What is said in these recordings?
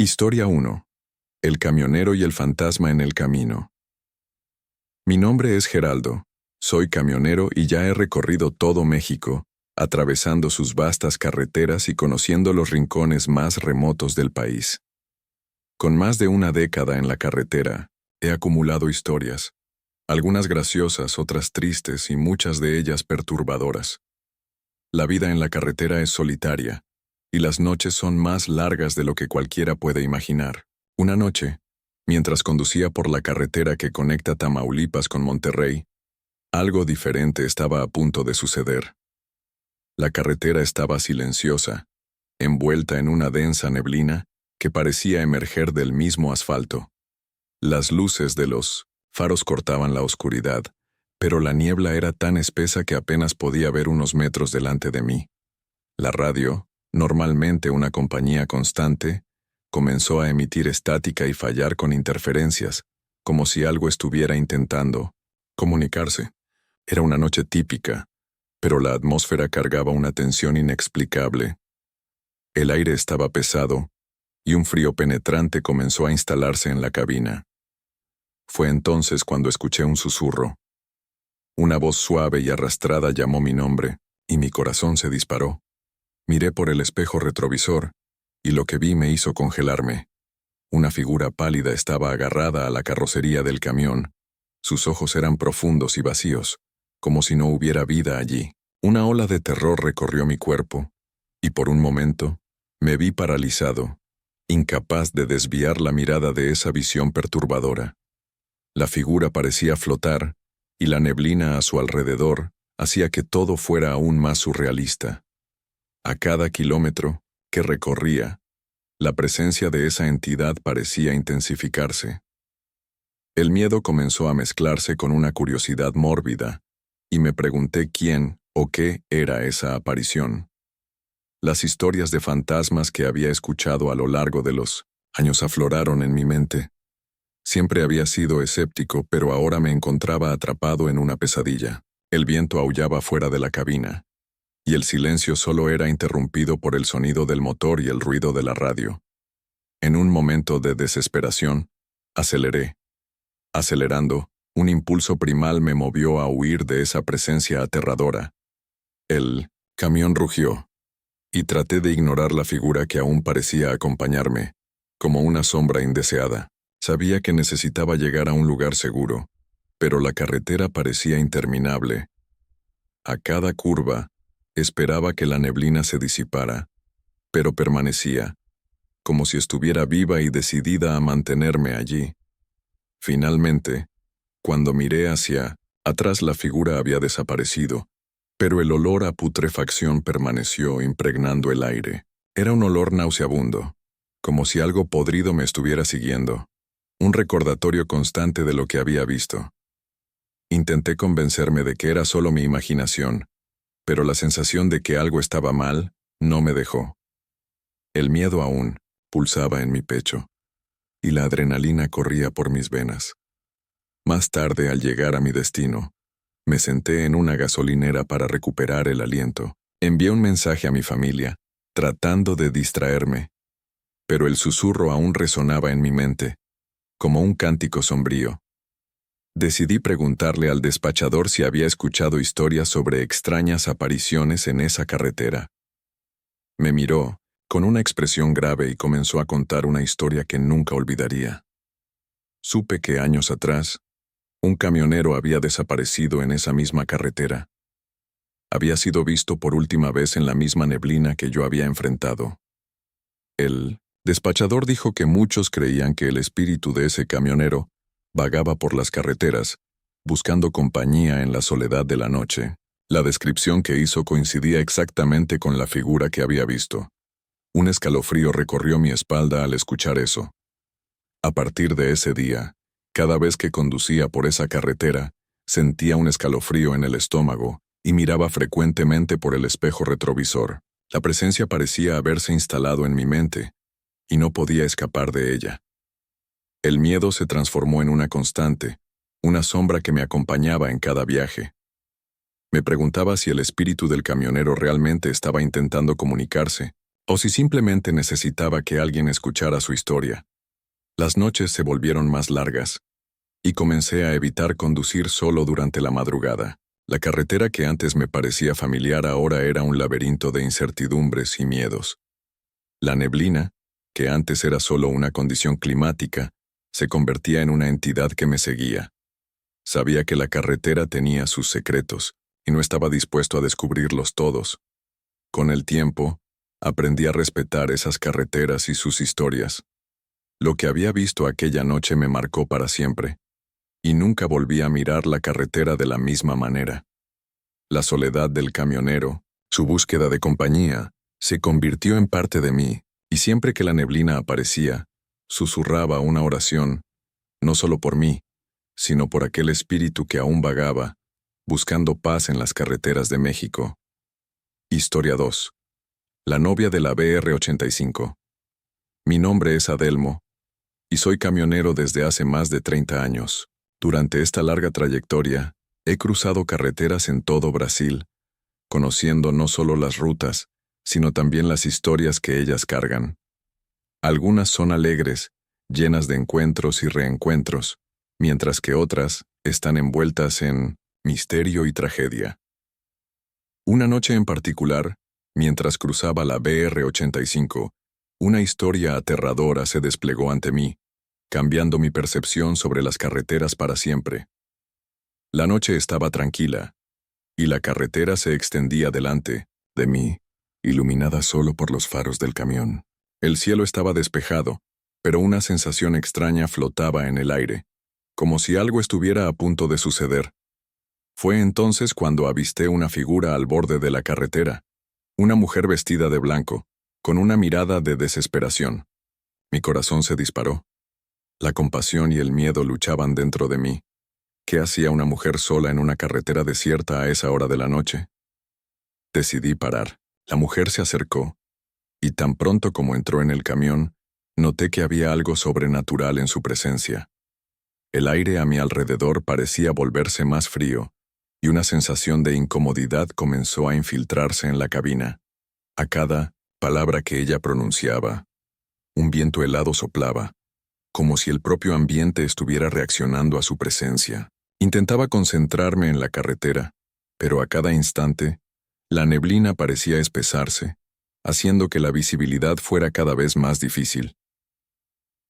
Historia 1. El camionero y el fantasma en el camino. Mi nombre es Geraldo. Soy camionero y ya he recorrido todo México, atravesando sus vastas carreteras y conociendo los rincones más remotos del país. Con más de una década en la carretera, he acumulado historias, algunas graciosas, otras tristes y muchas de ellas perturbadoras. La vida en la carretera es solitaria, y las noches son más largas de lo que cualquiera puede imaginar. Una noche, mientras conducía por la carretera que conecta Tamaulipas con Monterrey, algo diferente estaba a punto de suceder. La carretera estaba silenciosa, envuelta en una densa neblina que parecía emerger del mismo asfalto. Las luces de los faros cortaban la oscuridad, pero la niebla era tan espesa que apenas podía ver unos metros delante de mí. La radio, normalmente una compañía constante, comenzó a emitir estática y fallar con interferencias, como si algo estuviera intentando comunicarse. Era una noche típica, pero la atmósfera cargaba una tensión inexplicable. El aire estaba pesado, y un frío penetrante comenzó a instalarse en la cabina. Fue entonces cuando escuché un susurro. Una voz suave y arrastrada llamó mi nombre, y mi corazón se disparó. Miré por el espejo retrovisor, y lo que vi me hizo congelarme. Una figura pálida estaba agarrada a la carrocería del camión. Sus ojos eran profundos y vacíos, como si no hubiera vida allí. Una ola de terror recorrió mi cuerpo, y por un momento me vi paralizado, incapaz de desviar la mirada de esa visión perturbadora. La figura parecía flotar, y la neblina a su alrededor hacía que todo fuera aún más surrealista. A cada kilómetro que recorría, la presencia de esa entidad parecía intensificarse. El miedo comenzó a mezclarse con una curiosidad mórbida, y me pregunté quién o qué era esa aparición. Las historias de fantasmas que había escuchado a lo largo de los años afloraron en mi mente. Siempre había sido escéptico, pero ahora me encontraba atrapado en una pesadilla. El viento aullaba fuera de la cabina, y el silencio solo era interrumpido por el sonido del motor y el ruido de la radio. En un momento de desesperación, aceleré. Acelerando, un impulso primal me movió a huir de esa presencia aterradora. El camión rugió, y traté de ignorar la figura que aún parecía acompañarme, como una sombra indeseada. Sabía que necesitaba llegar a un lugar seguro, pero la carretera parecía interminable. A cada curva, esperaba que la neblina se disipara, pero permanecía, como si estuviera viva y decidida a mantenerme allí. Finalmente, cuando miré hacia atrás, la figura había desaparecido, pero el olor a putrefacción permaneció impregnando el aire. Era un olor nauseabundo, como si algo podrido me estuviera siguiendo, un recordatorio constante de lo que había visto. Intenté convencerme de que era solo mi imaginación, pero la sensación de que algo estaba mal no me dejó. El miedo aún pulsaba en mi pecho, y la adrenalina corría por mis venas. Más tarde, al llegar a mi destino, me senté en una gasolinera para recuperar el aliento. Envié un mensaje a mi familia, tratando de distraerme, pero el susurro aún resonaba en mi mente, como un cántico sombrío. Decidí preguntarle al despachador si había escuchado historias sobre extrañas apariciones en esa carretera. Me miró, con una expresión grave, y comenzó a contar una historia que nunca olvidaría. Supe que años atrás, un camionero había desaparecido en esa misma carretera. Había sido visto por última vez en la misma neblina que yo había enfrentado. El despachador dijo que muchos creían que el espíritu de ese camionero vagaba por las carreteras, buscando compañía en la soledad de la noche. La descripción que hizo coincidía exactamente con la figura que había visto. Un escalofrío recorrió mi espalda al escuchar eso. A partir de ese día, cada vez que conducía por esa carretera, sentía un escalofrío en el estómago y miraba frecuentemente por el espejo retrovisor. La presencia parecía haberse instalado en mi mente, y no podía escapar de ella. El miedo se transformó en una constante, una sombra que me acompañaba en cada viaje. Me preguntaba si el espíritu del camionero realmente estaba intentando comunicarse, o si simplemente necesitaba que alguien escuchara su historia. Las noches se volvieron más largas, y comencé a evitar conducir solo durante la madrugada. La carretera que antes me parecía familiar ahora era un laberinto de incertidumbres y miedos. La neblina, que antes era solo una condición climática, se convertía en una entidad que me seguía. Sabía que la carretera tenía sus secretos, y no estaba dispuesto a descubrirlos todos. Con el tiempo, aprendí a respetar esas carreteras y sus historias. Lo que había visto aquella noche me marcó para siempre, y nunca volví a mirar la carretera de la misma manera. La soledad del camionero, su búsqueda de compañía, se convirtió en parte de mí, y siempre que la neblina aparecía, susurraba una oración, no solo por mí, sino por aquel espíritu que aún vagaba, buscando paz en las carreteras de México. Historia 2. La novia de la BR-85. Mi nombre es Adelmo, y soy camionero desde hace más de 30 años. Durante esta larga trayectoria, he cruzado carreteras en todo Brasil, conociendo no solo las rutas, sino también las historias que ellas cargan. Algunas son alegres, llenas de encuentros y reencuentros, mientras que otras están envueltas en misterio y tragedia. Una noche en particular, mientras cruzaba la BR-85, una historia aterradora se desplegó ante mí, cambiando mi percepción sobre las carreteras para siempre. La noche estaba tranquila, y la carretera se extendía delante de mí, iluminada solo por los faros del camión. El cielo estaba despejado, pero una sensación extraña flotaba en el aire, como si algo estuviera a punto de suceder. Fue entonces cuando avisté una figura al borde de la carretera, una mujer vestida de blanco, con una mirada de desesperación. Mi corazón se disparó. La compasión y el miedo luchaban dentro de mí. ¿Qué hacía una mujer sola en una carretera desierta a esa hora de la noche? Decidí parar. La mujer se acercó, y tan pronto como entró en el camión, noté que había algo sobrenatural en su presencia. El aire a mi alrededor parecía volverse más frío, y una sensación de incomodidad comenzó a infiltrarse en la cabina. A cada palabra que ella pronunciaba, un viento helado soplaba, como si el propio ambiente estuviera reaccionando a su presencia. Intentaba concentrarme en la carretera, pero a cada instante, la neblina parecía espesarse, haciendo que la visibilidad fuera cada vez más difícil.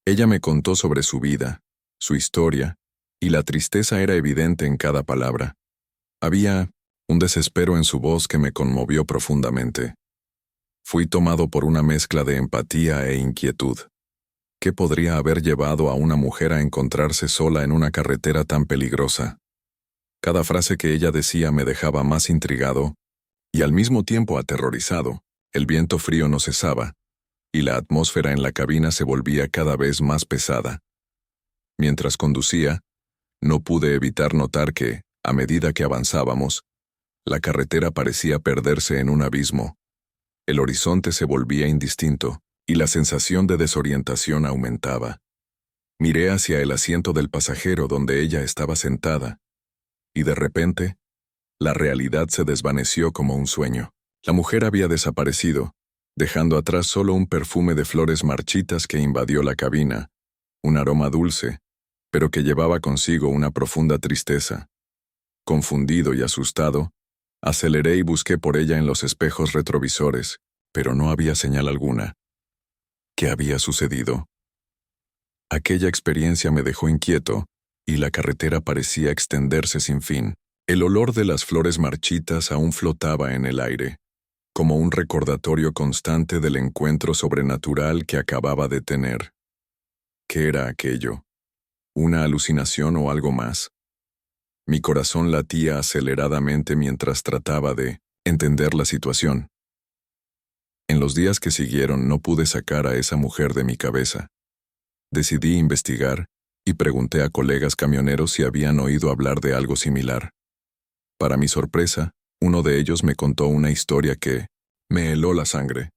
Ella me contó sobre su vida, su historia, y la tristeza era evidente en cada palabra. Había un desespero en su voz que me conmovió profundamente. Fui tomado por una mezcla de empatía e inquietud. ¿Qué podría haber llevado a una mujer a encontrarse sola en una carretera tan peligrosa? Cada frase que ella decía me dejaba más intrigado y al mismo tiempo aterrorizado. El viento frío no cesaba, y la atmósfera en la cabina se volvía cada vez más pesada. Mientras conducía, no pude evitar notar que, a medida que avanzábamos, la carretera parecía perderse en un abismo. El horizonte se volvía indistinto, y la sensación de desorientación aumentaba. Miré hacia el asiento del pasajero donde ella estaba sentada, y de repente, la realidad se desvaneció como un sueño. La mujer había desaparecido, dejando atrás solo un perfume de flores marchitas que invadió la cabina, un aroma dulce, pero que llevaba consigo una profunda tristeza. Confundido y asustado, aceleré y busqué por ella en los espejos retrovisores, pero no había señal alguna. ¿Qué había sucedido? Aquella experiencia me dejó inquieto, y la carretera parecía extenderse sin fin. El olor de las flores marchitas aún flotaba en el aire, como un recordatorio constante del encuentro sobrenatural que acababa de tener. ¿Qué era aquello? ¿Una alucinación o algo más? Mi corazón latía aceleradamente mientras trataba de entender la situación. En los días que siguieron no pude sacar a esa mujer de mi cabeza. Decidí investigar y pregunté a colegas camioneros si habían oído hablar de algo similar. Para mi sorpresa, uno de ellos me contó una historia que me heló la sangre.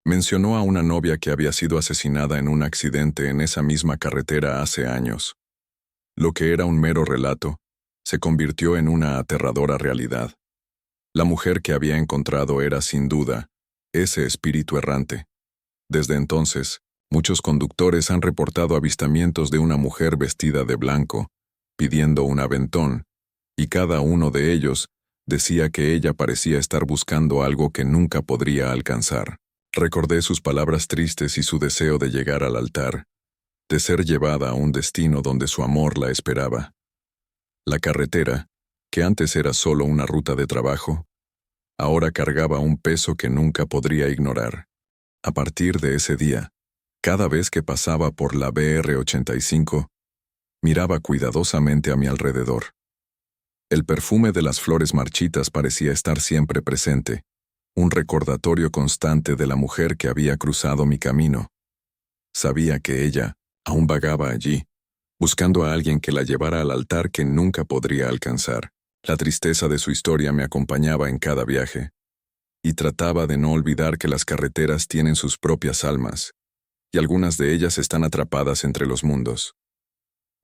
Mencionó a una novia que había sido asesinada en un accidente en esa misma carretera hace años. Lo que era un mero relato se convirtió en una aterradora realidad. La mujer que había encontrado era, sin duda, ese espíritu errante. Desde entonces, muchos conductores han reportado avistamientos de una mujer vestida de blanco, pidiendo un aventón, y cada uno de ellos decía que ella parecía estar buscando algo que nunca podría alcanzar. Recordé sus palabras tristes y su deseo de llegar al altar, de ser llevada a un destino donde su amor la esperaba. La carretera, que antes era solo una ruta de trabajo, ahora cargaba un peso que nunca podría ignorar. A partir de ese día, cada vez que pasaba por la BR-85, miraba cuidadosamente a mi alrededor. El perfume de las flores marchitas parecía estar siempre presente, un recordatorio constante de la mujer que había cruzado mi camino. Sabía que ella aún vagaba allí, buscando a alguien que la llevara al altar que nunca podría alcanzar. La tristeza de su historia me acompañaba en cada viaje, y trataba de no olvidar que las carreteras tienen sus propias almas, y algunas de ellas están atrapadas entre los mundos.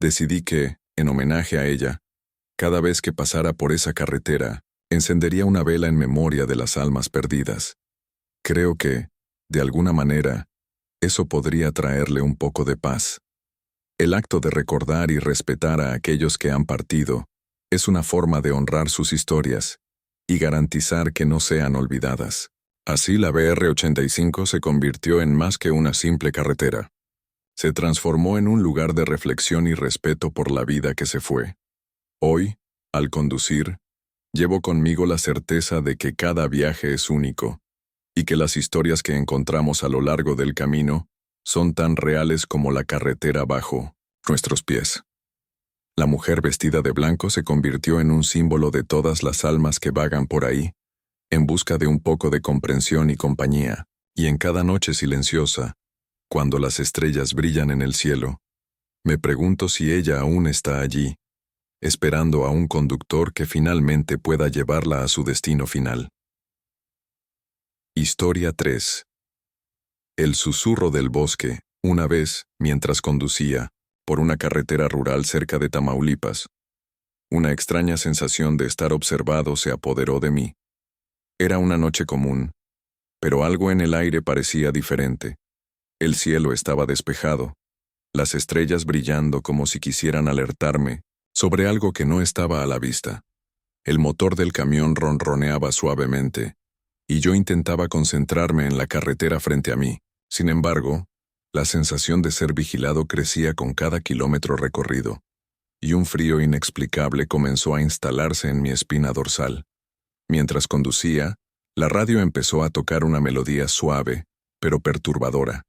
Decidí que, en homenaje a ella, cada vez que pasara por esa carretera, encendería una vela en memoria de las almas perdidas. Creo que, de alguna manera, eso podría traerle un poco de paz. El acto de recordar y respetar a aquellos que han partido es una forma de honrar sus historias y garantizar que no sean olvidadas. Así la BR-85 se convirtió en más que una simple carretera. Se transformó en un lugar de reflexión y respeto por la vida que se fue. Hoy, al conducir, llevo conmigo la certeza de que cada viaje es único y que las historias que encontramos a lo largo del camino son tan reales como la carretera bajo nuestros pies. La mujer vestida de blanco se convirtió en un símbolo de todas las almas que vagan por ahí, en busca de un poco de comprensión y compañía, y en cada noche silenciosa, cuando las estrellas brillan en el cielo, me pregunto si ella aún está allí, esperando a un conductor que finalmente pueda llevarla a su destino final. Historia 3. El susurro del bosque. Una vez, mientras conducía, por una carretera rural cerca de Tamaulipas, una extraña sensación de estar observado se apoderó de mí. Era una noche común, pero algo en el aire parecía diferente. El cielo estaba despejado, las estrellas brillando como si quisieran alertarme sobre algo que no estaba a la vista. El motor del camión ronroneaba suavemente, y yo intentaba concentrarme en la carretera frente a mí. Sin embargo, la sensación de ser vigilado crecía con cada kilómetro recorrido, y un frío inexplicable comenzó a instalarse en mi espina dorsal. Mientras conducía, la radio empezó a tocar una melodía suave, pero perturbadora.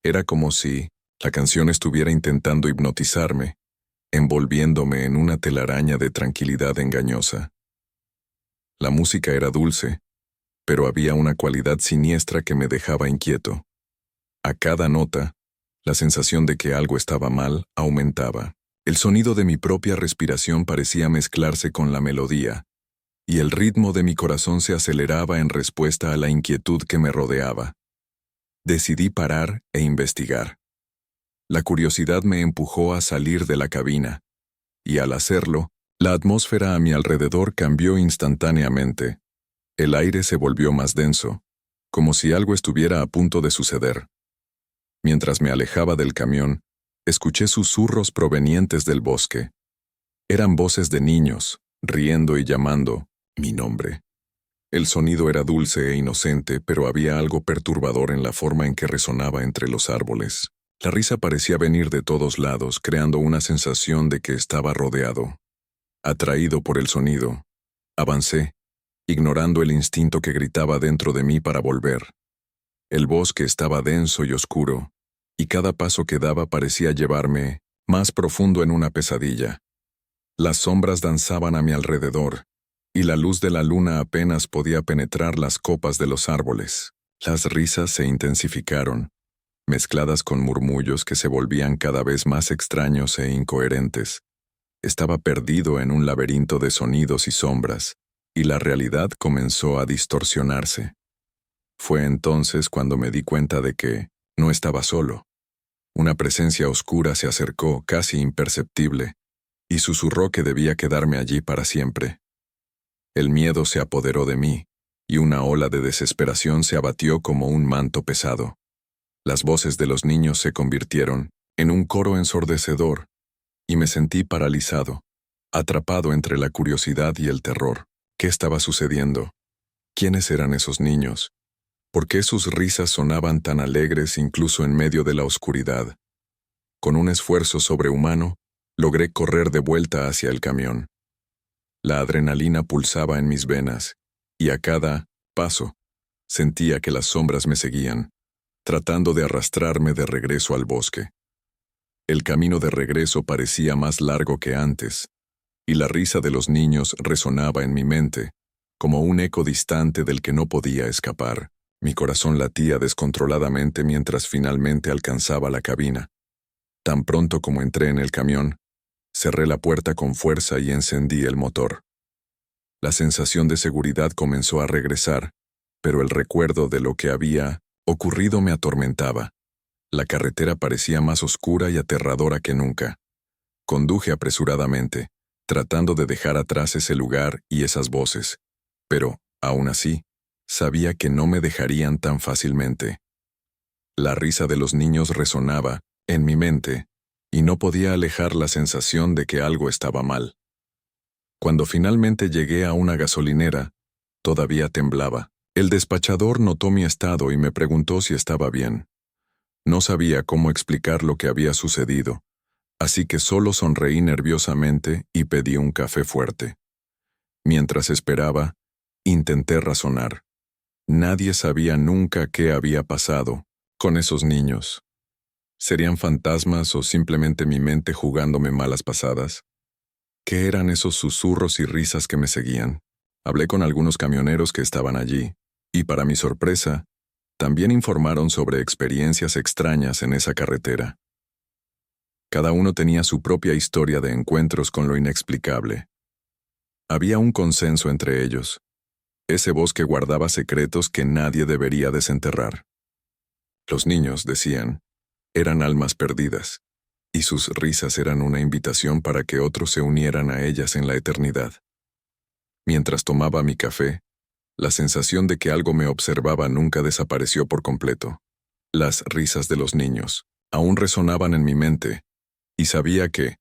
Era como si la canción estuviera intentando hipnotizarme, envolviéndome en una telaraña de tranquilidad engañosa. La música era dulce, pero había una cualidad siniestra que me dejaba inquieto. A cada nota, la sensación de que algo estaba mal aumentaba. El sonido de mi propia respiración parecía mezclarse con la melodía, y el ritmo de mi corazón se aceleraba en respuesta a la inquietud que me rodeaba. Decidí parar e investigar. La curiosidad me empujó a salir de la cabina, y al hacerlo, la atmósfera a mi alrededor cambió instantáneamente. El aire se volvió más denso, como si algo estuviera a punto de suceder. Mientras me alejaba del camión, escuché susurros provenientes del bosque. Eran voces de niños, riendo y llamando mi nombre. El sonido era dulce e inocente, pero había algo perturbador en la forma en que resonaba entre los árboles. La risa parecía venir de todos lados, creando una sensación de que estaba rodeado. Atraído por el sonido, avancé, ignorando el instinto que gritaba dentro de mí para volver. El bosque estaba denso y oscuro, y cada paso que daba parecía llevarme más profundo en una pesadilla. Las sombras danzaban a mi alrededor, y la luz de la luna apenas podía penetrar las copas de los árboles. Las risas se intensificaron, mezcladas con murmullos que se volvían cada vez más extraños e incoherentes. Estaba perdido en un laberinto de sonidos y sombras, y la realidad comenzó a distorsionarse. Fue entonces cuando me di cuenta de que no estaba solo. Una presencia oscura se acercó, casi imperceptible, y susurró que debía quedarme allí para siempre. El miedo se apoderó de mí, y una ola de desesperación se abatió como un manto pesado. Las voces de los niños se convirtieron en un coro ensordecedor, y me sentí paralizado, atrapado entre la curiosidad y el terror. ¿Qué estaba sucediendo? ¿Quiénes eran esos niños? ¿Por qué sus risas sonaban tan alegres incluso en medio de la oscuridad? Con un esfuerzo sobrehumano, logré correr de vuelta hacia el camión. La adrenalina pulsaba en mis venas, y a cada paso sentía que las sombras me seguían, tratando de arrastrarme de regreso al bosque. El camino de regreso parecía más largo que antes, y la risa de los niños resonaba en mi mente, como un eco distante del que no podía escapar. Mi corazón latía descontroladamente mientras finalmente alcanzaba la cabina. Tan pronto como entré en el camión, cerré la puerta con fuerza y encendí el motor. La sensación de seguridad comenzó a regresar, pero el recuerdo de lo que había ocurrido me atormentaba. La carretera parecía más oscura y aterradora que nunca. Conduje apresuradamente, tratando de dejar atrás ese lugar y esas voces, pero, aún así, sabía que no me dejarían tan fácilmente. La risa de los niños resonaba en mi mente, y no podía alejar la sensación de que algo estaba mal. Cuando finalmente llegué a una gasolinera, todavía temblaba. El despachador notó mi estado y me preguntó si estaba bien. No sabía cómo explicar lo que había sucedido, así que solo sonreí nerviosamente y pedí un café fuerte. Mientras esperaba, intenté razonar. Nadie sabía nunca qué había pasado con esos niños. ¿Serían fantasmas o simplemente mi mente jugándome malas pasadas? ¿Qué eran esos susurros y risas que me seguían? Hablé con algunos camioneros que estaban allí, y para mi sorpresa, también informaron sobre experiencias extrañas en esa carretera. Cada uno tenía su propia historia de encuentros con lo inexplicable. Había un consenso entre ellos. Ese bosque guardaba secretos que nadie debería desenterrar. Los niños, decían, eran almas perdidas, y sus risas eran una invitación para que otros se unieran a ellas en la eternidad. Mientras tomaba mi café, la sensación de que algo me observaba nunca desapareció por completo. Las risas de los niños aún resonaban en mi mente, y sabía que,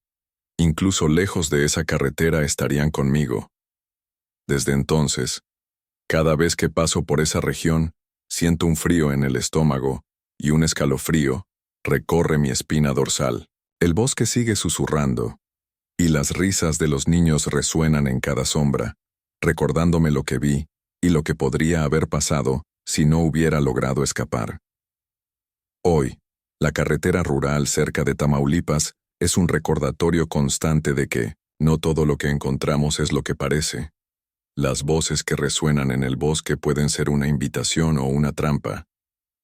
incluso lejos de esa carretera, estarían conmigo. Desde entonces, cada vez que paso por esa región, siento un frío en el estómago y un escalofrío recorre mi espina dorsal. El bosque sigue susurrando, y las risas de los niños resuenan en cada sombra, recordándome lo que vi y lo que podría haber pasado si no hubiera logrado escapar. Hoy, la carretera rural cerca de Tamaulipas es un recordatorio constante de que no todo lo que encontramos es lo que parece. Las voces que resuenan en el bosque pueden ser una invitación o una trampa.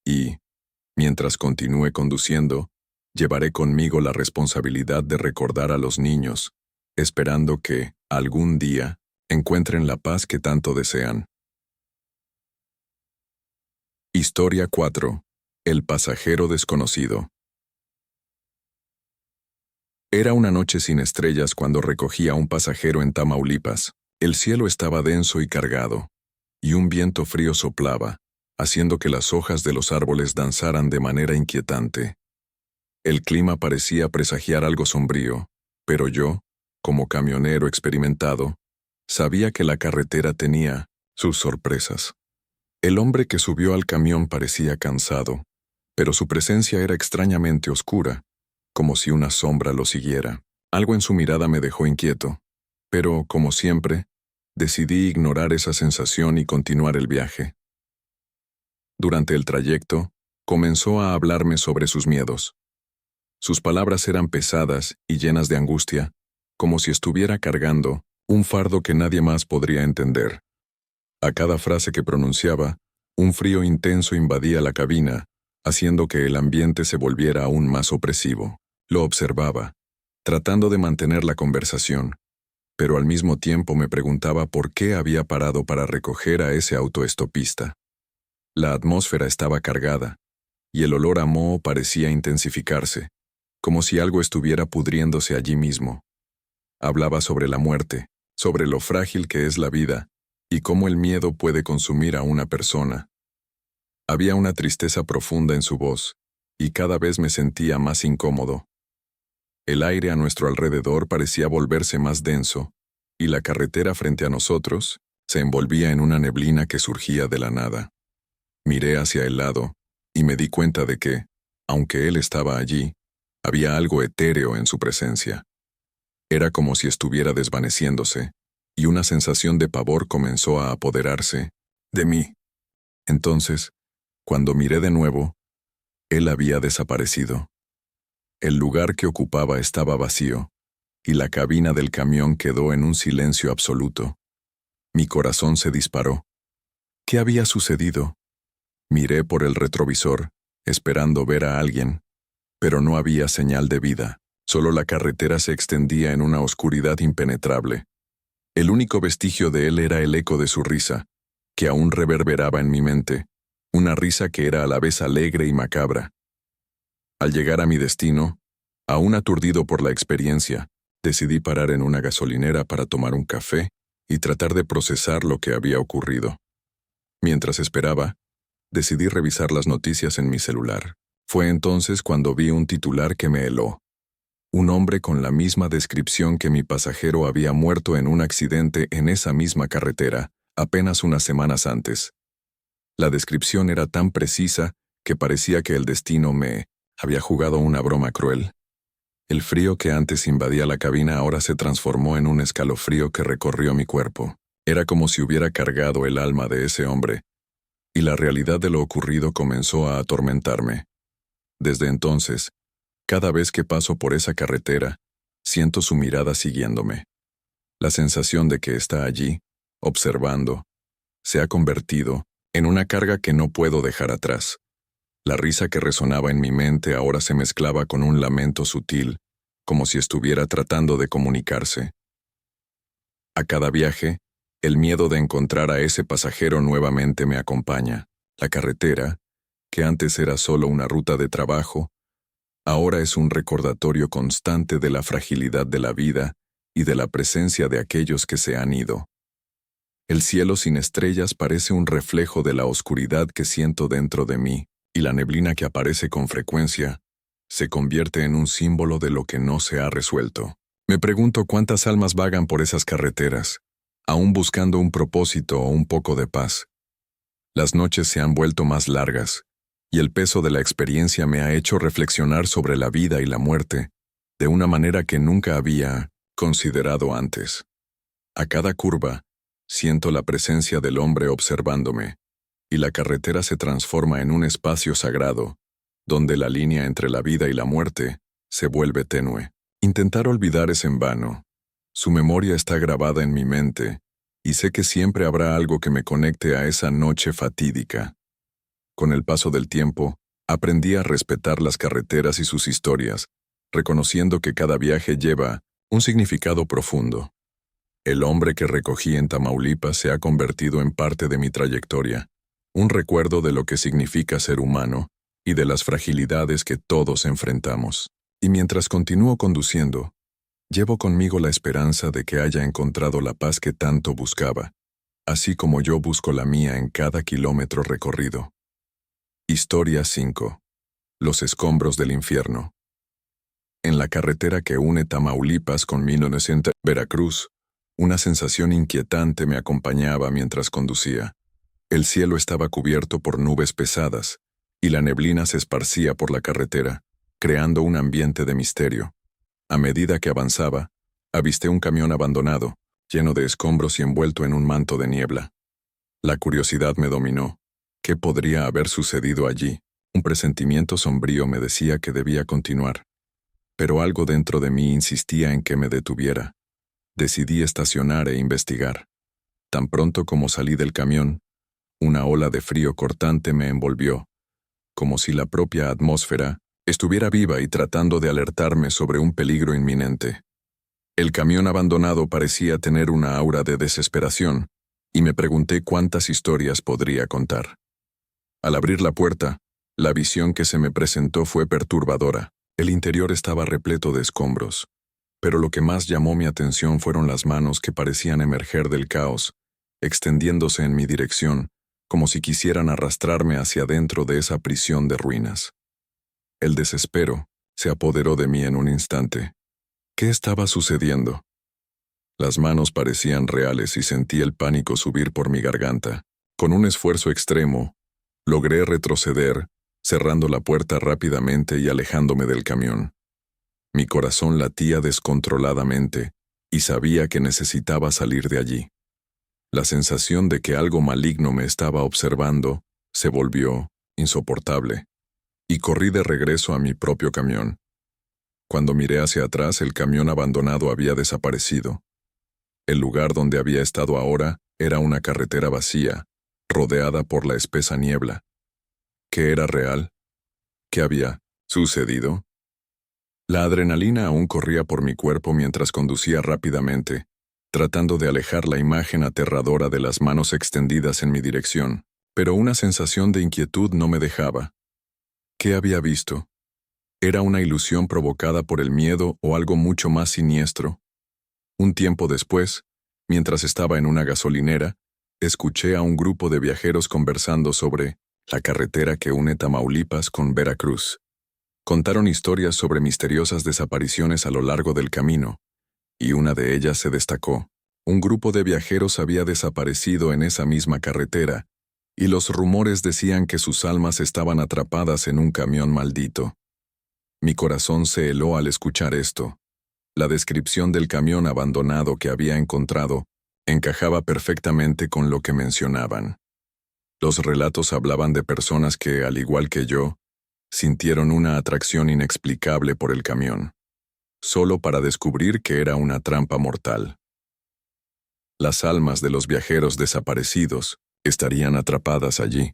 Y, mientras continúe conduciendo, llevaré conmigo la responsabilidad de recordar a los niños, esperando que, algún día, encuentren la paz que tanto desean. Historia 4. El pasajero desconocido. Era una noche sin estrellas cuando recogí a un pasajero en Tamaulipas. El cielo estaba denso y cargado, y un viento frío soplaba, haciendo que las hojas de los árboles danzaran de manera inquietante. El clima parecía presagiar algo sombrío, pero yo, como camionero experimentado, sabía que la carretera tenía sus sorpresas. El hombre que subió al camión parecía cansado, pero su presencia era extrañamente oscura, como si una sombra lo siguiera. Algo en su mirada me dejó inquieto, pero, como siempre, decidí ignorar esa sensación y continuar el viaje. Durante el trayecto, comenzó a hablarme sobre sus miedos. Sus palabras eran pesadas y llenas de angustia, como si estuviera cargando un fardo que nadie más podría entender. A cada frase que pronunciaba, un frío intenso invadía la cabina, haciendo que el ambiente se volviera aún más opresivo. Lo observaba, tratando de mantener la conversación, pero al mismo tiempo me preguntaba por qué había parado para recoger a ese autoestopista. La atmósfera estaba cargada, y el olor a moho parecía intensificarse, como si algo estuviera pudriéndose allí mismo. Hablaba sobre la muerte, sobre lo frágil que es la vida, y cómo el miedo puede consumir a una persona. Había una tristeza profunda en su voz, y cada vez me sentía más incómodo. El aire a nuestro alrededor parecía volverse más denso, y la carretera frente a nosotros se envolvía en una neblina que surgía de la nada. Miré hacia el lado, y me di cuenta de que, aunque él estaba allí, había algo etéreo en su presencia. Era como si estuviera desvaneciéndose, y una sensación de pavor comenzó a apoderarse de mí. Entonces, cuando miré de nuevo, él había desaparecido. El lugar que ocupaba estaba vacío, y la cabina del camión quedó en un silencio absoluto. Mi corazón se disparó. ¿Qué había sucedido? Miré por el retrovisor, esperando ver a alguien, pero no había señal de vida. Solo la carretera se extendía en una oscuridad impenetrable. El único vestigio de él era el eco de su risa, que aún reverberaba en mi mente, una risa que era a la vez alegre y macabra. Al llegar a mi destino, aún aturdido por la experiencia, decidí parar en una gasolinera para tomar un café y tratar de procesar lo que había ocurrido. Mientras esperaba, decidí revisar las noticias en mi celular. Fue entonces cuando vi un titular que me heló. Un hombre con la misma descripción que mi pasajero había muerto en un accidente en esa misma carretera, apenas unas semanas antes. La descripción era tan precisa que parecía que el destino me había jugado una broma cruel. El frío que antes invadía la cabina ahora se transformó en un escalofrío que recorrió mi cuerpo. Era como si hubiera cargado el alma de ese hombre, y la realidad de lo ocurrido comenzó a atormentarme. Desde entonces, cada vez que paso por esa carretera, siento su mirada siguiéndome. La sensación de que está allí, observando, se ha convertido en una carga que no puedo dejar atrás. La risa que resonaba en mi mente ahora se mezclaba con un lamento sutil, como si estuviera tratando de comunicarse. A cada viaje, el miedo de encontrar a ese pasajero nuevamente me acompaña. La carretera, que antes era solo una ruta de trabajo, ahora es un recordatorio constante de la fragilidad de la vida y de la presencia de aquellos que se han ido. El cielo sin estrellas parece un reflejo de la oscuridad que siento dentro de mí, y la neblina que aparece con frecuencia se convierte en un símbolo de lo que no se ha resuelto. Me pregunto cuántas almas vagan por esas carreteras, aún buscando un propósito o un poco de paz. Las noches se han vuelto más largas, y el peso de la experiencia me ha hecho reflexionar sobre la vida y la muerte de una manera que nunca había considerado antes. A cada curva, siento la presencia del hombre observándome, y la carretera se transforma en un espacio sagrado, donde la línea entre la vida y la muerte se vuelve tenue. Intentar olvidar es en vano. Su memoria está grabada en mi mente, y sé que siempre habrá algo que me conecte a esa noche fatídica. Con el paso del tiempo, aprendí a respetar las carreteras y sus historias, reconociendo que cada viaje lleva un significado profundo. El hombre que recogí en Tamaulipas se ha convertido en parte de mi trayectoria, un recuerdo de lo que significa ser humano y de las fragilidades que todos enfrentamos. Y mientras continúo conduciendo, llevo conmigo la esperanza de que haya encontrado la paz que tanto buscaba, así como yo busco la mía en cada kilómetro recorrido. Historia 5. Los escombros del infierno. En la carretera que une Tamaulipas con 1900 Veracruz, una sensación inquietante me acompañaba mientras conducía. El cielo estaba cubierto por nubes pesadas, y la neblina se esparcía por la carretera, creando un ambiente de misterio. A medida que avanzaba, avisté un camión abandonado, lleno de escombros y envuelto en un manto de niebla. La curiosidad me dominó. ¿Qué podría haber sucedido allí? Un presentimiento sombrío me decía que debía continuar. Pero algo dentro de mí insistía en que me detuviera. Decidí estacionar e investigar. Tan pronto como salí del camión, una ola de frío cortante me envolvió, como si la propia atmósfera estuviera viva y tratando de alertarme sobre un peligro inminente. El camión abandonado parecía tener una aura de desesperación, y me pregunté cuántas historias podría contar. Al abrir la puerta, la visión que se me presentó fue perturbadora. El interior estaba repleto de escombros, pero lo que más llamó mi atención fueron las manos que parecían emerger del caos extendiéndose en mi dirección, como si quisieran arrastrarme hacia adentro de esa prisión de ruinas. El desespero se apoderó de mí en un instante. ¿Qué estaba sucediendo? Las manos parecían reales y sentí el pánico subir por mi garganta. Con un esfuerzo extremo, logré retroceder, cerrando la puerta rápidamente y alejándome del camión. Mi corazón latía descontroladamente y sabía que necesitaba salir de allí. La sensación de que algo maligno me estaba observando se volvió insoportable, y corrí de regreso a mi propio camión. Cuando miré hacia atrás, el camión abandonado había desaparecido. El lugar donde había estado ahora era una carretera vacía, rodeada por la espesa niebla. ¿Qué era real? ¿Qué había sucedido? La adrenalina aún corría por mi cuerpo mientras conducía rápidamente, tratando de alejar la imagen aterradora de las manos extendidas en mi dirección, pero una sensación de inquietud no me dejaba. ¿Qué había visto? ¿Era una ilusión provocada por el miedo o algo mucho más siniestro? Un tiempo después, mientras estaba en una gasolinera, escuché a un grupo de viajeros conversando sobre la carretera que une Tamaulipas con Veracruz. Contaron historias sobre misteriosas desapariciones a lo largo del camino, y una de ellas se destacó. Un grupo de viajeros había desaparecido en esa misma carretera, y los rumores decían que sus almas estaban atrapadas en un camión maldito. Mi corazón se heló al escuchar esto. La descripción del camión abandonado que había encontrado encajaba perfectamente con lo que mencionaban. Los relatos hablaban de personas que, al igual que yo, sintieron una atracción inexplicable por el camión, solo para descubrir que era una trampa mortal. Las almas de los viajeros desaparecidos estarían atrapadas allí,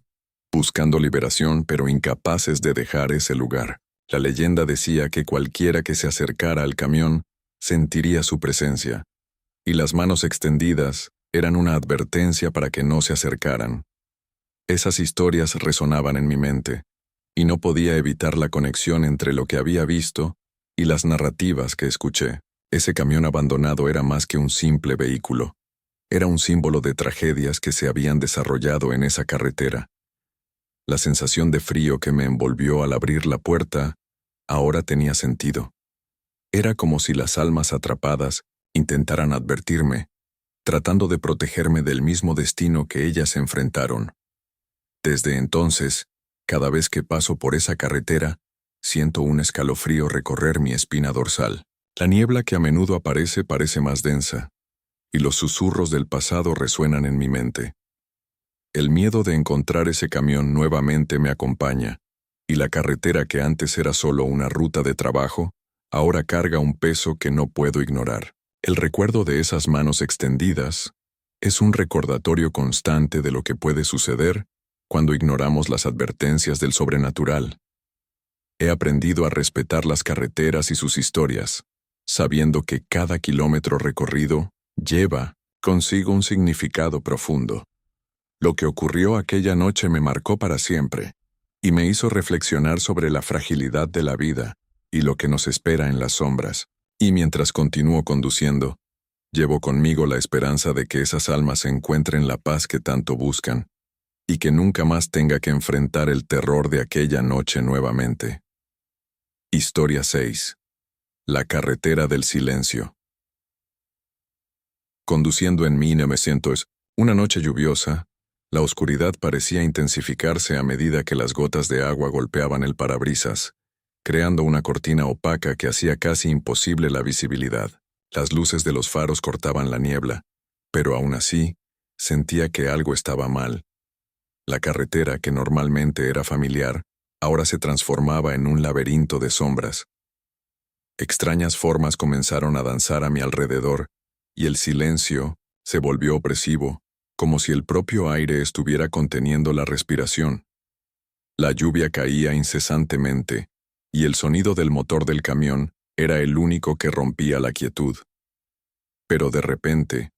buscando liberación pero incapaces de dejar ese lugar. La leyenda decía que cualquiera que se acercara al camión sentiría su presencia, y las manos extendidas eran una advertencia para que no se acercaran. Esas historias resonaban en mi mente, y no podía evitar la conexión entre lo que había visto y las narrativas que escuché. Ese camión abandonado era más que un simple vehículo. Era un símbolo de tragedias que se habían desarrollado en esa carretera. La sensación de frío que me envolvió al abrir la puerta ahora tenía sentido. Era como si las almas atrapadas intentaran advertirme, tratando de protegerme del mismo destino que ellas enfrentaron. Desde entonces, cada vez que paso por esa carretera, siento un escalofrío recorrer mi espina dorsal. La niebla que a menudo aparece parece más densa, y los susurros del pasado resuenan en mi mente. El miedo de encontrar ese camión nuevamente me acompaña, y la carretera que antes era solo una ruta de trabajo, ahora carga un peso que no puedo ignorar. El recuerdo de esas manos extendidas es un recordatorio constante de lo que puede suceder cuando ignoramos las advertencias del sobrenatural. He aprendido a respetar las carreteras y sus historias, sabiendo que cada kilómetro recorrido lleva consigo un significado profundo. Lo que ocurrió aquella noche me marcó para siempre, y me hizo reflexionar sobre la fragilidad de la vida y lo que nos espera en las sombras. Y mientras continúo conduciendo, llevo conmigo la esperanza de que esas almas encuentren la paz que tanto buscan, y que nunca más tenga que enfrentar el terror de aquella noche nuevamente. Historia 6. La carretera del silencio. Conduciendo en 1900, una noche lluviosa, la oscuridad parecía intensificarse a medida que las gotas de agua golpeaban el parabrisas, creando una cortina opaca que hacía casi imposible la visibilidad. Las luces de los faros cortaban la niebla, pero aún así, sentía que algo estaba mal. La carretera, que normalmente era familiar, ahora se transformaba en un laberinto de sombras. Extrañas formas comenzaron a danzar a mi alrededor, y el silencio se volvió opresivo, como si el propio aire estuviera conteniendo la respiración. La lluvia caía incesantemente, y el sonido del motor del camión era el único que rompía la quietud. Pero de repente,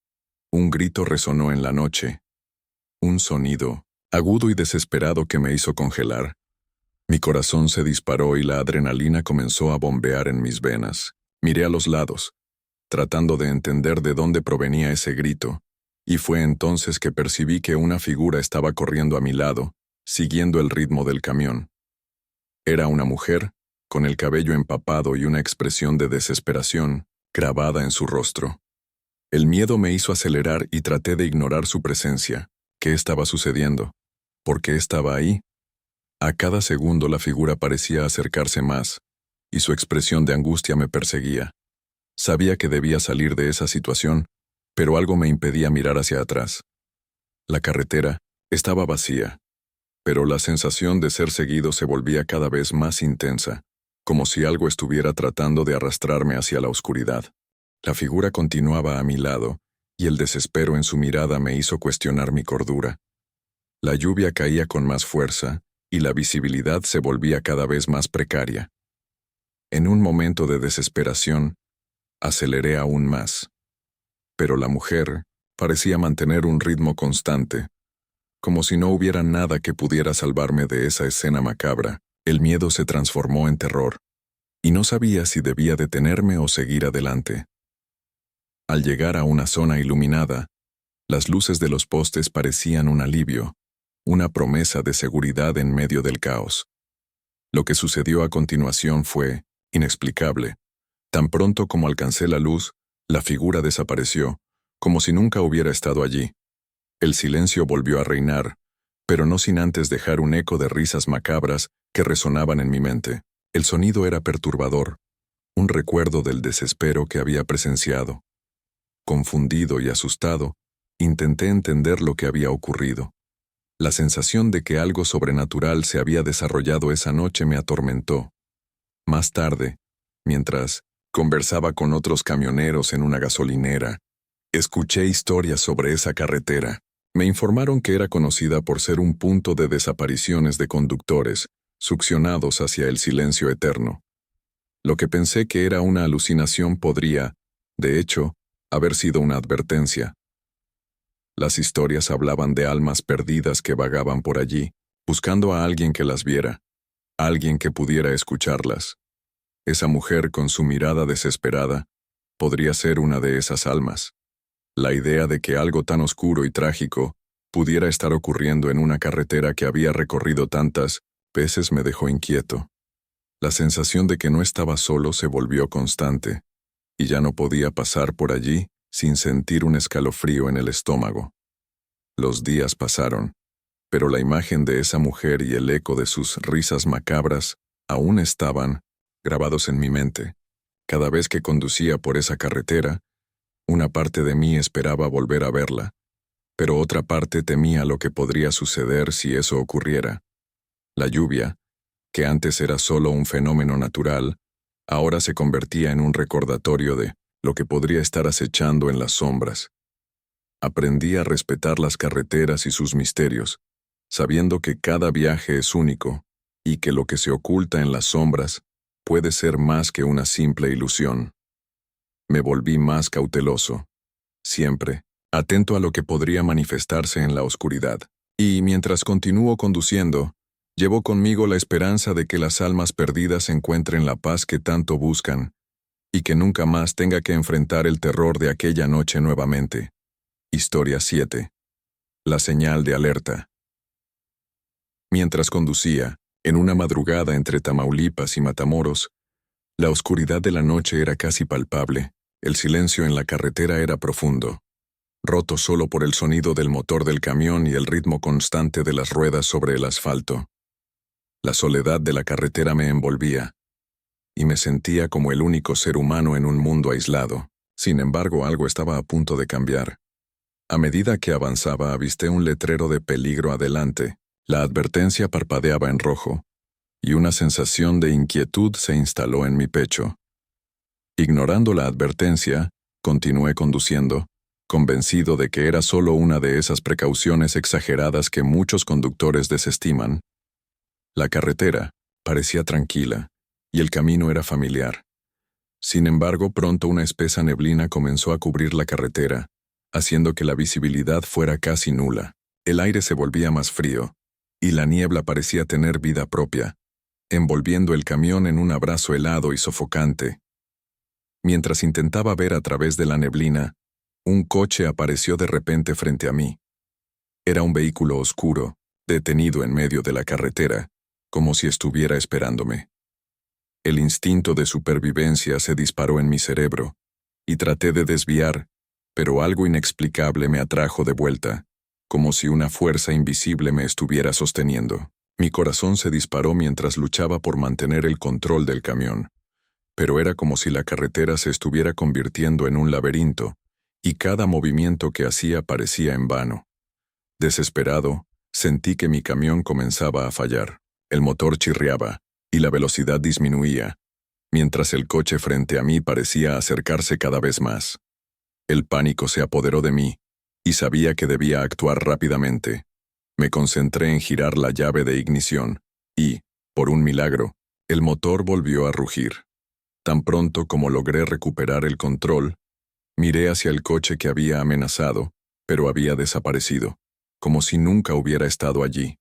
un grito resonó en la noche, un sonido agudo y desesperado que me hizo congelar. Mi corazón se disparó y la adrenalina comenzó a bombear en mis venas. Miré a los lados, tratando de entender de dónde provenía ese grito, y fue entonces que percibí que una figura estaba corriendo a mi lado, siguiendo el ritmo del camión. Era una mujer, con el cabello empapado y una expresión de desesperación grabada en su rostro. El miedo me hizo acelerar y traté de ignorar su presencia. ¿Qué estaba sucediendo? ¿Por qué estaba ahí? A cada segundo la figura parecía acercarse más, y su expresión de angustia me perseguía. Sabía que debía salir de esa situación, pero algo me impedía mirar hacia atrás. La carretera estaba vacía, pero la sensación de ser seguido se volvía cada vez más intensa, como si algo estuviera tratando de arrastrarme hacia la oscuridad. La figura continuaba a mi lado, y el desespero en su mirada me hizo cuestionar mi cordura. La lluvia caía con más fuerza, y la visibilidad se volvía cada vez más precaria. En un momento de desesperación, aceleré aún más. Pero la mujer parecía mantener un ritmo constante, como si no hubiera nada que pudiera salvarme de esa escena macabra. El miedo se transformó en terror, y no sabía si debía detenerme o seguir adelante. Al llegar a una zona iluminada, las luces de los postes parecían un alivio, una promesa de seguridad en medio del caos. Lo que sucedió a continuación fue inexplicable. Tan pronto como alcancé la luz, la figura desapareció, como si nunca hubiera estado allí. El silencio volvió a reinar, pero no sin antes dejar un eco de risas macabras que resonaban en mi mente. El sonido era perturbador, un recuerdo del desespero que había presenciado. Confundido y asustado, intenté entender lo que había ocurrido. La sensación de que algo sobrenatural se había desarrollado esa noche me atormentó. Más tarde, mientras conversaba con otros camioneros en una gasolinera, escuché historias sobre esa carretera. Me informaron que era conocida por ser un punto de desapariciones de conductores, succionados hacia el silencio eterno. Lo que pensé que era una alucinación podría, de hecho, haber sido una advertencia. Las historias hablaban de almas perdidas que vagaban por allí, buscando a alguien que las viera, alguien que pudiera escucharlas. Esa mujer con su mirada desesperada podría ser una de esas almas. La idea de que algo tan oscuro y trágico pudiera estar ocurriendo en una carretera que había recorrido tantas veces me dejó inquieto. La sensación de que no estaba solo se volvió constante, y ya no podía pasar por allí sin sentir un escalofrío en el estómago. Los días pasaron, pero la imagen de esa mujer y el eco de sus risas macabras aún estaban grabados en mi mente. Cada vez que conducía por esa carretera, una parte de mí esperaba volver a verla, pero otra parte temía lo que podría suceder si eso ocurriera. La lluvia, que antes era solo un fenómeno natural, ahora se convertía en un recordatorio de lo que podría estar acechando en las sombras. Aprendí a respetar las carreteras y sus misterios, sabiendo que cada viaje es único y que lo que se oculta en las sombras puede ser más que una simple ilusión. Me volví más cauteloso, siempre atento a lo que podría manifestarse en la oscuridad. Y mientras continúo conduciendo, llevo conmigo la esperanza de que las almas perdidas encuentren la paz que tanto buscan, y que nunca más tenga que enfrentar el terror de aquella noche nuevamente. Historia 7. La señal de alerta. Mientras conducía, en una madrugada entre Tamaulipas y Matamoros, la oscuridad de la noche era casi palpable, el silencio en la carretera era profundo, roto solo por el sonido del motor del camión y el ritmo constante de las ruedas sobre el asfalto. La soledad de la carretera me envolvía, y me sentía como el único ser humano en un mundo aislado. Sin embargo, algo estaba a punto de cambiar. A medida que avanzaba, avisté un letrero de peligro adelante. La advertencia parpadeaba en rojo, y una sensación de inquietud se instaló en mi pecho. Ignorando la advertencia, continué conduciendo, convencido de que era solo una de esas precauciones exageradas que muchos conductores desestiman. La carretera parecía tranquila, y el camino era familiar. Sin embargo, pronto una espesa neblina comenzó a cubrir la carretera, haciendo que la visibilidad fuera casi nula. El aire se volvía más frío, y la niebla parecía tener vida propia, envolviendo el camión en un abrazo helado y sofocante. Mientras intentaba ver a través de la neblina, Un coche apareció de repente frente a mí. Era un vehículo oscuro, detenido en medio de la carretera, como si estuviera esperándome. El instinto de supervivencia se disparó en mi cerebro, y traté de desviar, pero algo inexplicable me atrajo de vuelta, como si una fuerza invisible me estuviera sosteniendo. Mi corazón se disparó mientras luchaba por mantener el control del camión, pero era como si la carretera se estuviera convirtiendo en un laberinto, y cada movimiento que hacía parecía en vano. Desesperado, sentí que mi camión comenzaba a fallar. El motor chirriaba, y la velocidad disminuía, mientras el coche frente a mí parecía acercarse cada vez más. El pánico se apoderó de mí, y sabía que debía actuar rápidamente. Me concentré en girar la llave de ignición, y, por un milagro, el motor volvió a rugir. Tan pronto como logré recuperar el control, miré hacia el coche que había amenazado, pero había desaparecido, como si nunca hubiera estado allí.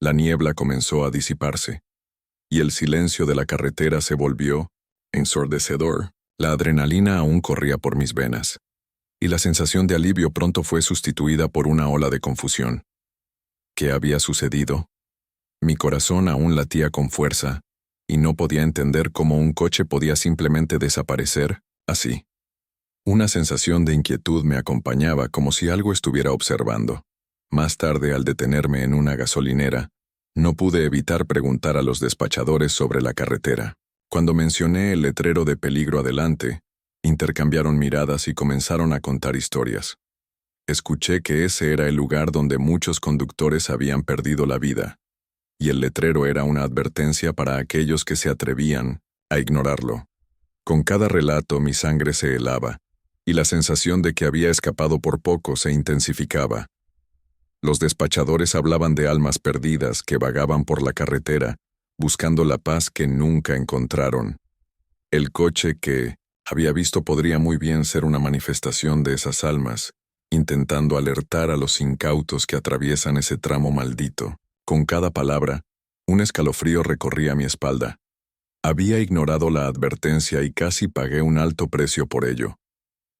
La niebla comenzó a disiparse, y el silencio de la carretera se volvió ensordecedor. La adrenalina aún corría por mis venas, y la sensación de alivio pronto fue sustituida por una ola de confusión. ¿Qué había sucedido? Mi corazón aún latía con fuerza, y no podía entender cómo un coche podía simplemente desaparecer así. Una sensación de inquietud me acompañaba como si algo estuviera observando. Más tarde, al detenerme en una gasolinera, no pude evitar preguntar a los despachadores sobre la carretera. Cuando mencioné el letrero de peligro adelante, intercambiaron miradas y comenzaron a contar historias. Escuché que ese era el lugar donde muchos conductores habían perdido la vida, y el letrero era una advertencia para aquellos que se atrevían a ignorarlo. Con cada relato mi sangre se helaba, y la sensación de que había escapado por poco se intensificaba. Los despachadores hablaban de almas perdidas que vagaban por la carretera, buscando la paz que nunca encontraron. El coche que había visto podría muy bien ser una manifestación de esas almas, intentando alertar a los incautos que atraviesan ese tramo maldito. Con cada palabra, un escalofrío recorría mi espalda. Había ignorado la advertencia y casi pagué un alto precio por ello.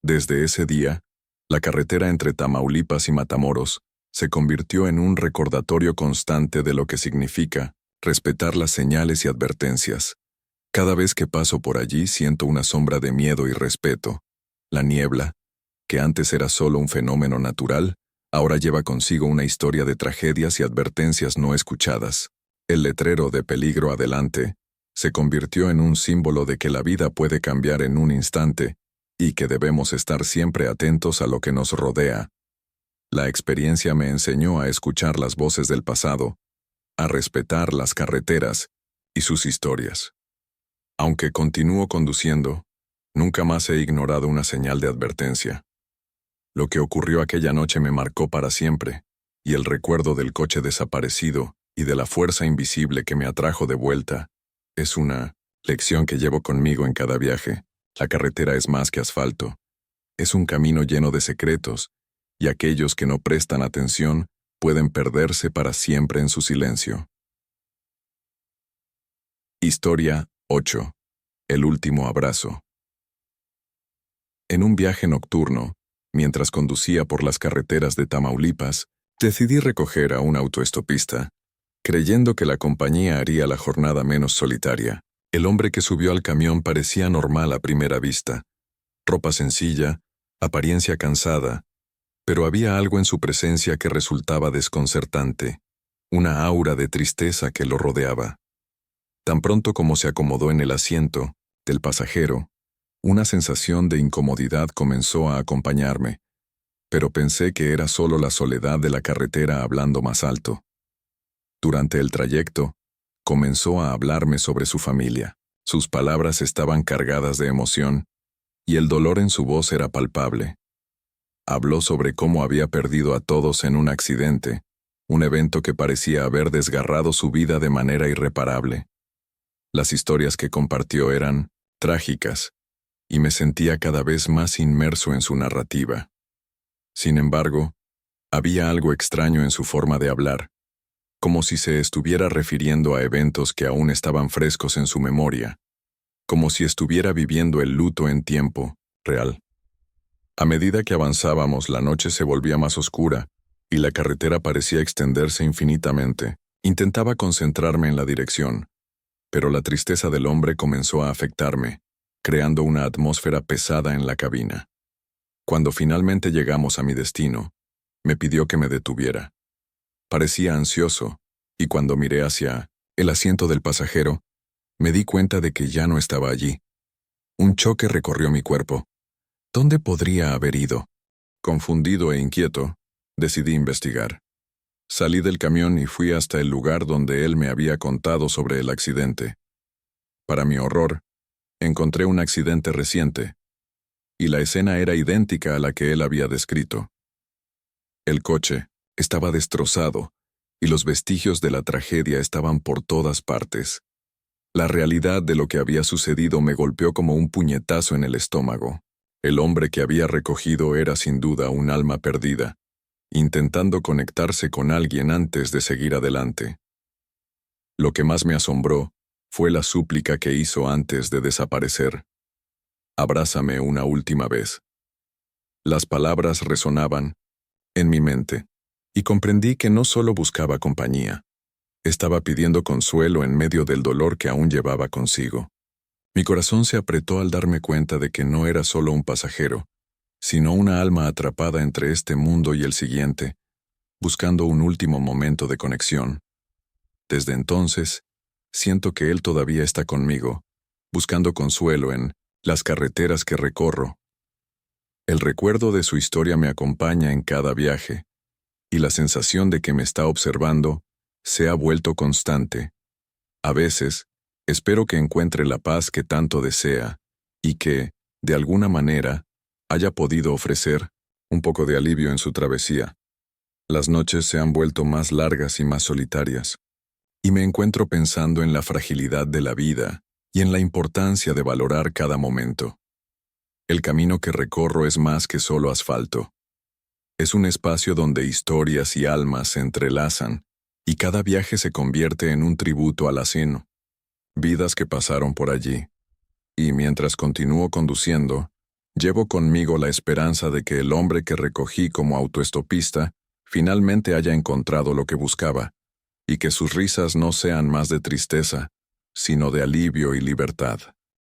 Desde ese día, la carretera entre Tamaulipas y Matamoros se convirtió en un recordatorio constante de lo que significa respetar las señales y advertencias. Cada vez que paso por allí siento una sombra de miedo y respeto. La niebla, que antes era solo un fenómeno natural, ahora lleva consigo una historia de tragedias y advertencias no escuchadas. El letrero de peligro adelante se convirtió en un símbolo de que la vida puede cambiar en un instante y que debemos estar siempre atentos a lo que nos rodea. La experiencia me enseñó a escuchar las voces del pasado, a respetar las carreteras y sus historias. Aunque continúo conduciendo, nunca más he ignorado una señal de advertencia. Lo que ocurrió aquella noche me marcó para siempre, y el recuerdo del coche desaparecido y de la fuerza invisible que me atrajo de vuelta es una lección que llevo conmigo en cada viaje. La carretera es más que asfalto. Es un camino lleno de secretos, y aquellos que no prestan atención pueden perderse para siempre en su silencio. Historia 8. El último abrazo. En un viaje nocturno, mientras conducía por las carreteras de Tamaulipas, decidí recoger a un autoestopista, creyendo que la compañía haría la jornada menos solitaria. El hombre que subió al camión parecía normal a primera vista. Ropa sencilla, apariencia cansada, pero había algo en su presencia que resultaba desconcertante, una aura de tristeza que lo rodeaba. Tan pronto como se acomodó en el asiento del pasajero, una sensación de incomodidad comenzó a acompañarme, pero pensé que era solo la soledad de la carretera hablando más alto. Durante el trayecto, comenzó a hablarme sobre su familia. Sus palabras estaban cargadas de emoción, y el dolor en su voz era palpable. Habló sobre cómo había perdido a todos en un accidente, un evento que parecía haber desgarrado su vida de manera irreparable. Las historias que compartió eran trágicas, y me sentía cada vez más inmerso en su narrativa. Sin embargo, había algo extraño en su forma de hablar, como si se estuviera refiriendo a eventos que aún estaban frescos en su memoria, como si estuviera viviendo el luto en tiempo real. A medida que avanzábamos, la noche se volvía más oscura y la carretera parecía extenderse infinitamente. Intentaba concentrarme en la dirección, pero la tristeza del hombre comenzó a afectarme, creando una atmósfera pesada en la cabina. Cuando finalmente llegamos a mi destino, me pidió que me detuviera. Parecía ansioso, y cuando miré hacia el asiento del pasajero, me di cuenta de que ya no estaba allí. Un choque recorrió mi cuerpo. ¿Dónde podría haber ido? Confundido e inquieto, decidí investigar. Salí del camión y fui hasta el lugar donde él me había contado sobre el accidente. Para mi horror, encontré un accidente reciente, y la escena era idéntica a la que él había descrito. El coche estaba destrozado, y los vestigios de la tragedia estaban por todas partes. La realidad de lo que había sucedido me golpeó como un puñetazo en el estómago. El hombre que había recogido era sin duda un alma perdida, intentando conectarse con alguien antes de seguir adelante. Lo que más me asombró fue la súplica que hizo antes de desaparecer. Abrázame una última vez. Las palabras resonaban en mi mente, y comprendí que no solo buscaba compañía, estaba pidiendo consuelo en medio del dolor que aún llevaba consigo. Mi corazón se apretó al darme cuenta de que no era solo un pasajero, sino una alma atrapada entre este mundo y el siguiente, buscando un último momento de conexión. Desde entonces, siento que él todavía está conmigo, buscando consuelo en las carreteras que recorro. El recuerdo de su historia me acompaña en cada viaje, y la sensación de que me está observando se ha vuelto constante. A veces, espero que encuentre la paz que tanto desea, y que, de alguna manera, haya podido ofrecer un poco de alivio en su travesía. Las noches se han vuelto más largas y más solitarias, y me encuentro pensando en la fragilidad de la vida y en la importancia de valorar cada momento. El camino que recorro es más que solo asfalto. Es un espacio donde historias y almas se entrelazan, y cada viaje se convierte en un tributo al ajeno. Vidas que pasaron por allí. Y mientras continúo conduciendo, llevo conmigo la esperanza de que el hombre que recogí como autoestopista finalmente haya encontrado lo que buscaba, y que sus risas no sean más de tristeza, sino de alivio y libertad.